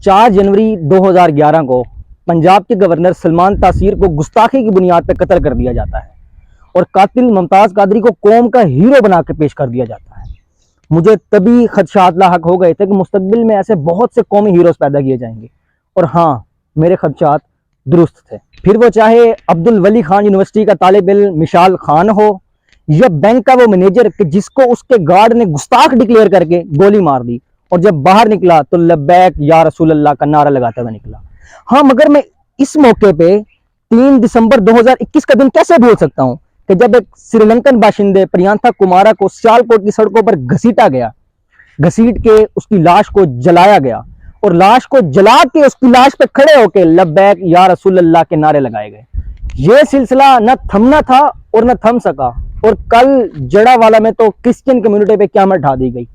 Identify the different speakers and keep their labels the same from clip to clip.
Speaker 1: 4 जनवरी 2011 को पंजाब के गवर्नर सलमान तासीर को गुस्ताखी की बुनियाद पर कत्ल कर दिया जाता है और कातिल मुमताज़ कादरी को कौम का हीरो बना के पेश कर दिया जाता है। मुझे तभी खदशात लाहक हो गए थे कि मुस्तकबिल में ऐसे बहुत से कौमी हीरोज़ पैदा किए जाएंगे, और हाँ, मेरे खदशात दुरुस्त थे। फिर वो चाहे अब्दुल वली खान यूनिवर्सिटी का तालिब इल्म मिशाल खान हो, या बैंक का वो मैनेजर कि जिसको उसके गार्ड ने गुस्ताख डिक्लेयर करके गोली मार दी और जब बाहर निकला तो लब्बैक या रसूल अल्लाह का नारा लगाते हुए निकला। हाँ, मगर मैं इस मौके पे 3 दिसंबर 2021 का दिन कैसे भूल सकता हूँ कि जब एक श्रीलंकन बाशिंदे प्रियंका कुमारा को सियालकोट की सड़कों पर घसीटा गया, घसीट के उसकी लाश को जलाया गया और लाश को जला के उसकी लाश पे खड़े होके लब्बैक या रसूल अल्लाह के नारे लगाए गए। ये सिलसिला न थमना था और न थम सका, और कल जड़ावाला में तो क्रिश्चियन कम्युनिटी पे क़यामत ढा दी गई।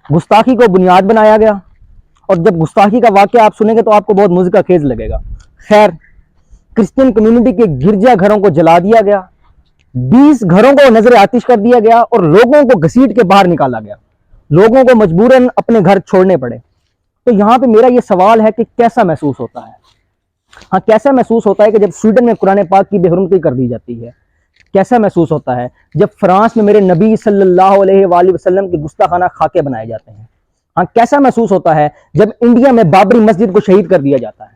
Speaker 1: गुस्ताखी को बुनियाद बनाया गया, और जब गुस्ताखी का वाकया आप सुनेंगे तो आपको बहुत मुझका खेज लगेगा। खैर, क्रिश्चियन कम्युनिटी के गिरजा घरों को जला दिया गया, 20 घरों को नजर आतिश कर दिया गया और लोगों को घसीट के बाहर निकाला गया। लोगों को मजबूरन अपने घर छोड़ने पड़े। तो यहाँ पे मेरा ये सवाल है कि कैसा महसूस होता है? हाँ, कैसा महसूस होता है कि जब स्वीडन में कुरान पाक की बेहुरमती कर दी जाती है? कैसा महसूस होता है जब फ्रांस में मेरे नबी सल्लल्लाहु अलैहि वसल्लम के गुस्ताखाना खाके बनाए जाते हैं? हाँ, कैसा महसूस होता है जब इंडिया में बाबरी मस्जिद को शहीद कर दिया जाता है?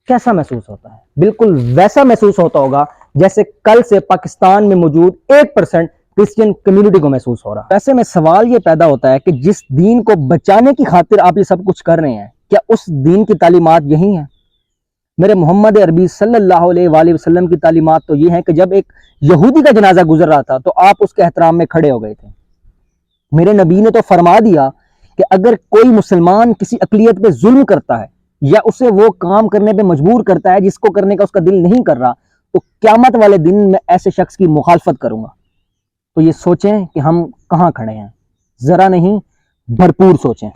Speaker 1: कैसा महसूस होता है? बिल्कुल वैसा महसूस होता होगा जैसे कल से पाकिस्तान में मौजूद 1% क्रिश्चियन कम्युनिटी को महसूस हो रहा है। ऐसे में सवाल ये पैदा होता है कि जिस दीन को बचाने की खातिर आप ये सब कुछ कर रहे हैं, क्या उस दीन की तालीमात यही है? मेरे मोहम्मद अरबी सल्लल्लाहु अलैहि वसल्लम की तालीमात तो ये है कि जब एक यहूदी का जनाजा गुजर रहा था तो आप उसके एहतराम में खड़े हो गए थे। मेरे नबी ने तो फरमा दिया कि अगर कोई मुसलमान किसी अकलियत पे जुल्म करता है या उसे वो काम करने पे मजबूर करता है जिसको करने का उसका दिल नहीं कर रहा, तो क़यामत वाले दिन मैं ऐसे शख्स की मुखालफत करूंगा। तो ये सोचें कि हम कहाँ खड़े हैं, जरा नहीं भरपूर सोचें।